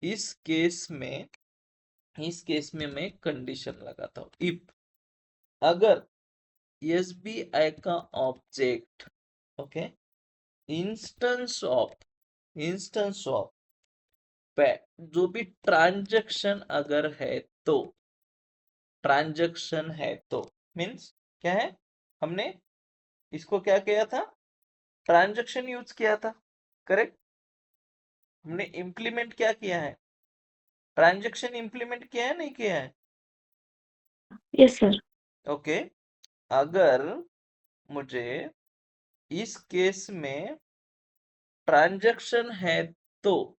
इस केस में मैं कंडीशन लगाता हूँ, इफ अगर एसबीआई का ऑब्जेक्ट, ओके, इंस्टेंस ऑफ जो भी ट्रांजैक्शन अगर है तो, ट्रांजैक्शन है तो मीन्स क्या है, हमने इसको क्या किया था, ट्रांजैक्शन यूज किया था, करेक्ट। हमने इंप्लीमेंट क्या किया है, ट्रांजैक्शन इंप्लीमेंट किया है, नहीं किया है। Yes sir. ओके, अगर मुझे इस केस में ट्रांजैक्शन है तो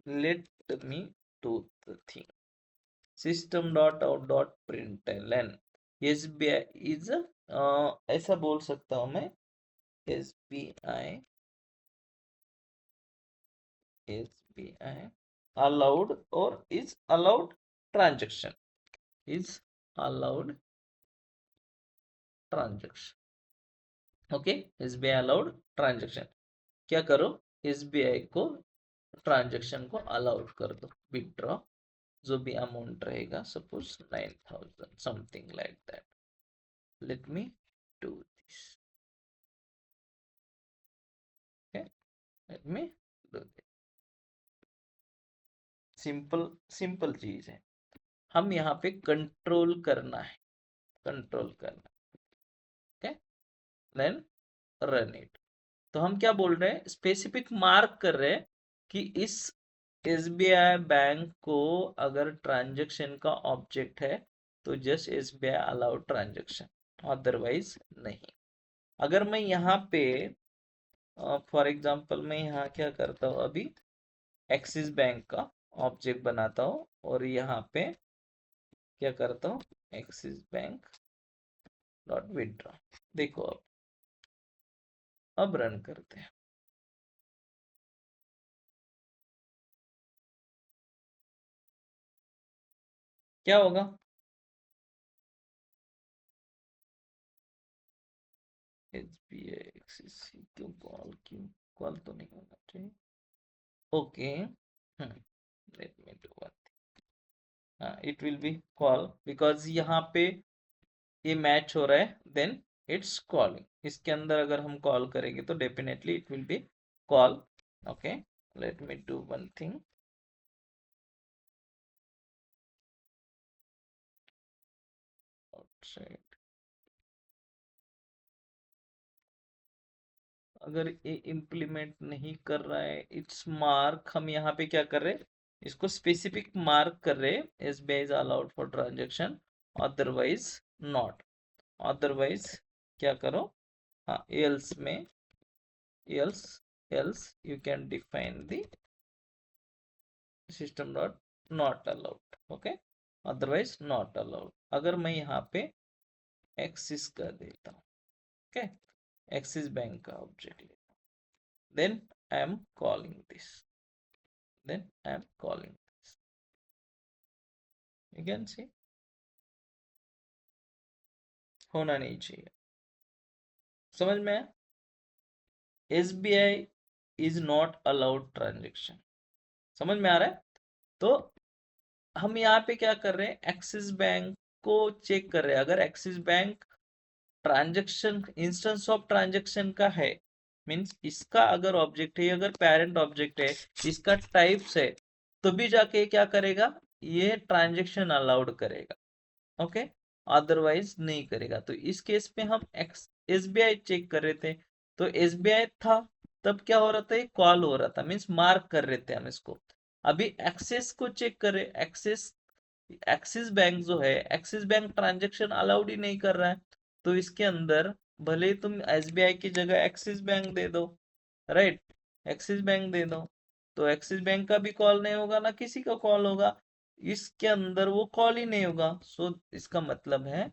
late me do the thing, system.out.println SBI is, ऐसा बोल सकता हूं मैं, SBI allowed or is allowed transaction, is allowed transaction। Okay, SBI allowed transaction, क्या करो, SBI को ट्रांजैक्शन को अलाउड कर दो, विड्रॉ जो भी अमाउंट रहेगा, suppose 9,000 something like that, late me do this, late me do this. Simple चीज है, हम यहाँ पे कंट्रोल करना है, ओके, देन रन इट। तो हम क्या बोल रहे हैं, स्पेसिफिक मार्क कर रहे हैं कि इस एसबीआई बैंक को अगर ट्रांजैक्शन का ऑब्जेक्ट है तो just SBI allowed transaction, otherwise नहीं। अगर मैं यहाँ पे फॉर एग्जांपल मैं यहाँ क्या करता हूँ, अभी एक्सिस बैंक का ऑब्जेक्ट बनाता हूँ और यहाँ पे क्या करता हूँ, एक्सिस बैंक डॉट विड्रॉ। देखो अब रन करते हैं, क्या होगा, SBI एक्सिस, क्यों कॉल तो नहीं होना चाहिए। Okay, let me do one, it will be call because यहाँ पे ये मैच हो रहा है, देन इट्स कॉलिंग। इसके अंदर अगर हम कॉल करेंगे तो definitely it will be call. Okay, let me do one thing, outside, अगर ये इम्प्लीमेंट नहीं कर रहा है, इट्स मार्क, हम यहाँ पे क्या कर रहे हैं, इसको स्पेसिफिक मार्क कर रहे हैं, SBI is allowed for transaction, otherwise not. Otherwise क्या करो, हाँ, एल्स में, else you can define the system dot not allowed, okay, otherwise not allowed. अगर मैं यहाँ पे एक्सिस कर देता हूँ, ओके, एक्सिस बैंक का ऑब्जेक्ट लेता हूँ, then I am calling this, then I am calling this. You can see होना नहीं चाहिए, समझ में आया? SBI is not allowed transaction, समझ में आ रहा है? तो हम यहाँ पे क्या कर रहे हैं, एक्सिस बैंक को चेक कर रहे हैं। अगर axis bank transaction instance of transaction का है, मींस इसका अगर ऑब्जेक्ट है, अगर पेरेंट ऑब्जेक्ट है, इसका टाइप्स है, तो भी जाके क्या करेगा, ये ट्रांजैक्शन अलाउड करेगा, ओके, अदरवाइज नहीं करेगा। तो इस केस में हम SBI चेक कर रहे थे, तो SBI था, तब क्या हो रहा था, ये कॉल हो रहा था, मींस मार्क कर रहे थे हम इसको। अभी एक्सेस को चेक करें, एक्सिस बैंक जो है, एक्सिस बैंक ट्रांजैक्शन अलाउड ही नहीं कर रहा है, तो इसके अंदर भले ही तुम SBI की जगह एक्सिस बैंक दे दो, राइट, एक्सिस बैंक दे दो, तो एक्सिस बैंक का भी कॉल नहीं होगा, ना किसी का कॉल होगा, इसके अंदर वो कॉल ही नहीं होगा। सो इसका मतलब है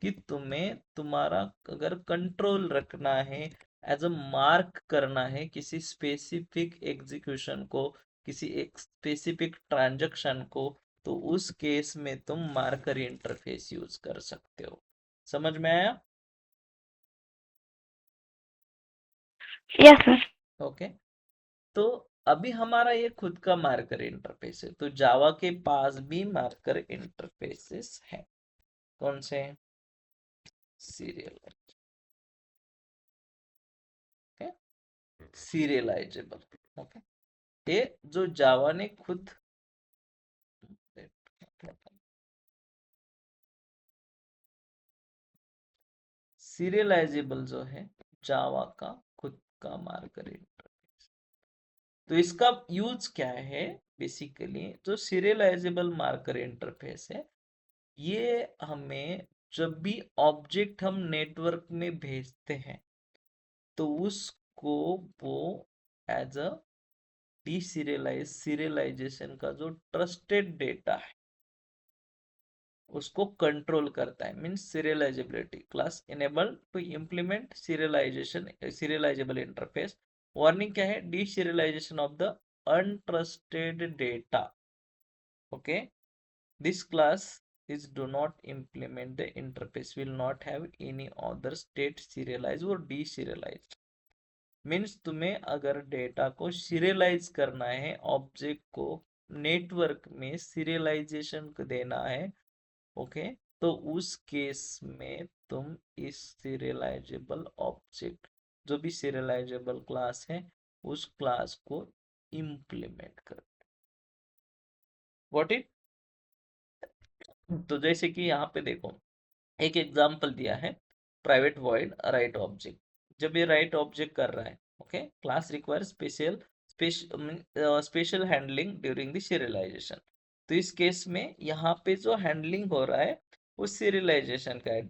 कि तुम्हें तुम्हारा अगर कंट्रोल रखना है, एज अ मार्क करना है किसी स्पेसिफिक एग्जीक्यूशन को, किसी एक स्पेसिफिक ट्रांजैक्शन को, तो उस केस में तुम मार्कर इंटरफेस यूज कर सकते हो। समझ में आया? Yes, sir. ओके, तो अभी हमारा ये खुद का मार्कर इंटरफेस है, तो जावा के पास भी मार्कर इंटरफेसेस हैं। कौन से? सीरियल, ओके, सीरियलाइजेबल, ओके, ये जो जावा ने खुद सीरियलाइजेबल जो है जावा का खुद का मार्कर इंटरफेस। तो इसका यूज क्या है, बेसिकली जो सीरियलाइजेबल मार्कर इंटरफेस है, ये हमें जब भी ऑब्जेक्ट हम नेटवर्क में भेजते हैं, तो उसको वो एज अ सीरियलाइजेशन का जो ट्रस्टेड डेटा है उसको कंट्रोल करता है, means serializability class enabled to implement serializable interface. Warning क्या है, deserialization of the untrusted data, okay, this class is do not implement the interface will not have any other state serialized or deserialized, means तुम्हें अगर data को serialised करना है, object को network में serialisation देना है, ओके, तो उस केस में तुम इस सीरियलाइजेबल ऑब्जेक्ट, जो भी सीरियलाइजेबल क्लास है, उस क्लास को इंप्लीमेंट कर। What it? तो जैसे कि यहाँ पे देखो, एक एग्जांपल दिया है, प्राइवेट वॉइड राइट ऑब्जेक्ट। जब ये राइट ऑब्जेक्ट कर रहा है, okay, class require special handling during the serialisation. तो इस केस में यहाँ पे जो हैंडलिंग हो रहा है वो सीरियलाइजेशन का है।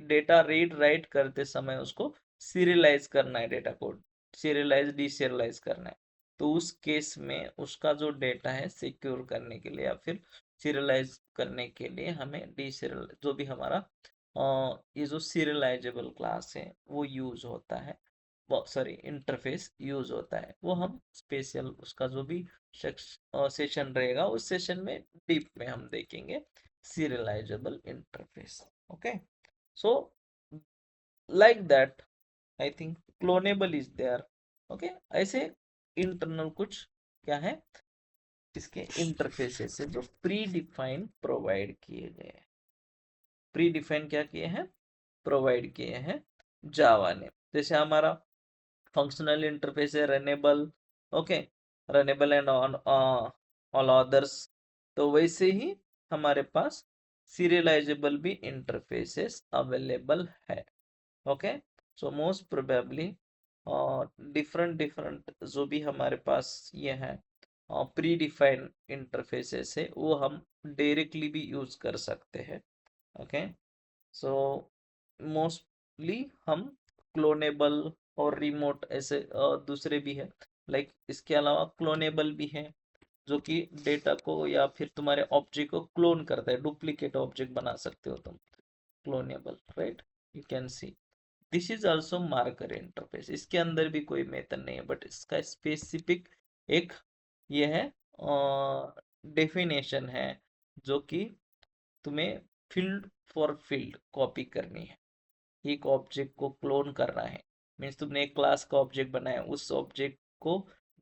डेटा रीड राइट करते समय उसको सीरियलाइज करना है, डेटा को सीरियलाइज डीसीरियलाइज करना है। तो उस केस में उसका जो डेटा है सिक्योर करने के लिए या फिर सीरियलाइज करने के लिए हमें डीसीरियल, जो भी हमारा ये जो सीरियलाइजेबल क्लास है वो यूज होता है, सॉरी इंटरफेस यूज होता है, वो हम स्पेशल उसका जो भी सेशन रहेगा उस सेशन में डीप में हम देखेंगे serializable interface. Okay, so like that I think cloneable is there, okay, ऐसे इंटरनल कुछ क्या है इसके इंटरफेसेस है जो प्री डिफाइन प्रोवाइड किए गए हैं। प्री डिफाइन क्या किए हैं, प्रोवाइड किए हैं जावा ने। जैसे हमारा फंक्शनल इंटरफेस है runnable, okay, runnable and all others, तो वैसे ही हमारे पास सीरियलाइजेबल भी इंटरफेसेस अवेलेबल है। Okay, so most probably different जो भी हमारे पास ये है प्री डिफाइंड इंटरफेसेस है वो हम डायरेक्टली भी यूज कर सकते हैं। ओके, सो मोस्टली हम क्लोनेबल और रिमोट ऐसे दूसरे भी है, लाइक इसके अलावा क्लोनेबल भी है जो कि डेटा को या फिर तुम्हारे ऑब्जेक्ट को क्लोन करता है, डुप्लीकेट ऑब्जेक्ट बना सकते हो तुम, clonable, right, you can C. This is also marker interface. इसके अंदर भी कोई मेथड नहीं है, बट इसका स्पेसिफिक एक ये है डेफिनेशन है, जो कि तुम्हें फील्ड फॉर फील्ड कॉपी करनी है। एक ऑब्जेक्ट को क्लोन करना है, मीन्स तुमने एक क्लास का ऑब्जेक्ट बनाया, उस ऑब्जेक्ट को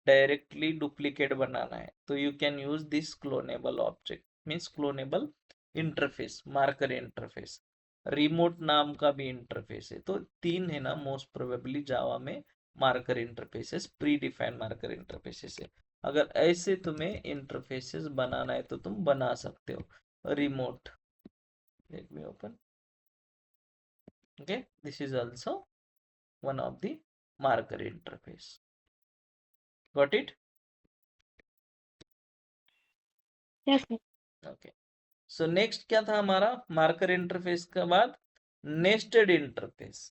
डायरेक्टली डुप्लीकेट बनाना है, तो you can use this clonable object, means clonable interface, marker interface. Remote नाम का भी इंटरफेस है। तो तीन है ना मोस्ट प्रोबेबली जावा में marker interfaces, pre defined marker interfaces है। अगर ऐसे तुम्हें इंटरफेसेस बनाना है तो तुम बना सकते हो। Remote, let me open, okay, this is also one of the marker interface. Got it? Yes, sir. Okay. So next क्या था हमारा मार्कर इंटरफेस के बाद nested interface.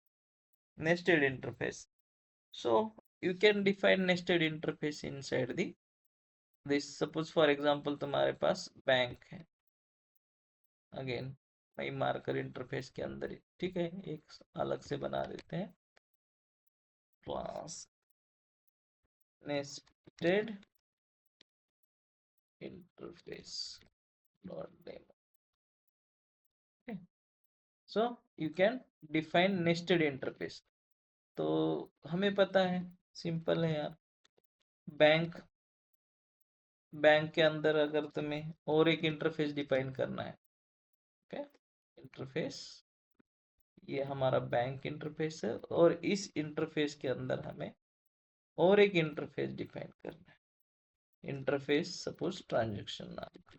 Nested interface, so you can define nested interface inside the this. Suppose for example तुम्हारे पास bank है, again वही marker interface के अंदर ही, ठीक है, एक अलग से बना देते हैं class nested interface dot demo. Okay. So you can define nested interface. तो हमें पता है, सिंपल है यार, बैंक बैंक के अंदर अगर तुम्हें और एक इंटरफेस डिफाइन करना है, ओके, इंटरफेस, ये हमारा बैंक इंटरफेस है, और इस इंटरफेस के अंदर हमें और एक इंटरफेस डिफाइन करना है, इंटरफेस सपोज ट्रांजेक्शन नाम का,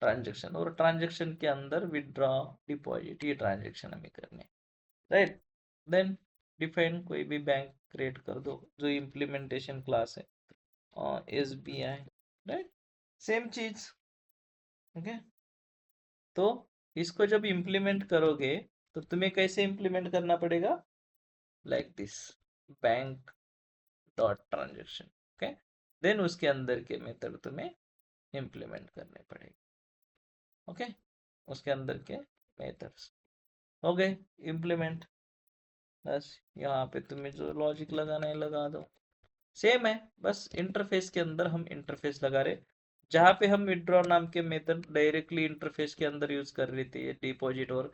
ट्रांजेक्शन, और ट्रांजेक्शन के अंदर विड्रॉ डिपॉजिट ये ट्रांजेक्शन हमें करने, राइट। देन डिफाइन कोई भी बैंक क्रिएट कर दो, जो इम्प्लीमेंटेशन क्लास है, और SBI, राइट, सेम चीज, ओके। तो इसको जब इम्प्लीमेंट करोगे तो तुम्हें कैसे इम्प्लीमेंट करना पड़ेगा, like this, bank dot transaction, okay. Then उसके अंदर के मेथड तुम्हें इम्प्लीमेंट करने पड़ेगा, ओके, उसके अंदर के मेथड्स हो गए इम्प्लीमेंट। बस यहाँ पे तुम्हें जो लॉजिक लगाना है लगा दो, सेम है, बस इंटरफेस के अंदर हम इंटरफेस लगा रहे, जहाँ पे हम विड्रॉ नाम के मेथड डायरेक्टली इंटरफेस के अंदर यूज कर रहे थे डिपॉजिट और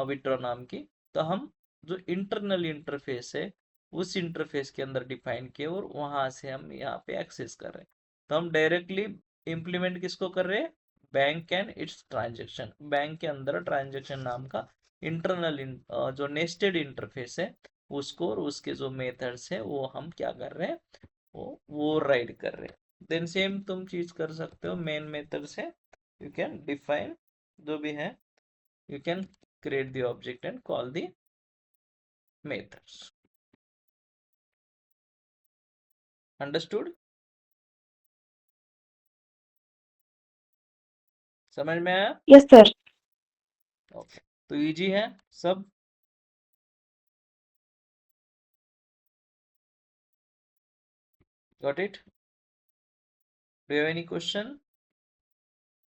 विड्रॉ नाम की, तो हम जो इंटरनल इंटरफेस है उस इंटरफेस के अंदर डिफाइन किए और वहां से हम यहाँ पे एक्सेस कर रहे हैं। तो हम डायरेक्टली इंप्लीमेंट किसको कर रहे हैं, bank and it's transaction, bank के अंदर ट्रांजेक्शन नाम का इंटरनल जो नेस्टेड इंटरफेस है उसको, और उसके जो मेथड्स है वो हम क्या कर रहे हैं, वो राइड कर रहे हैं। देन सेम तुम चीज कर सकते हो मेन मेथड से, यू कैन डिफाइन जो भी है, you can create the object and call the methods. Understood? समझ में आया? Yes, sir. ओके, तो इजी है सब। Got it? Do you have any question?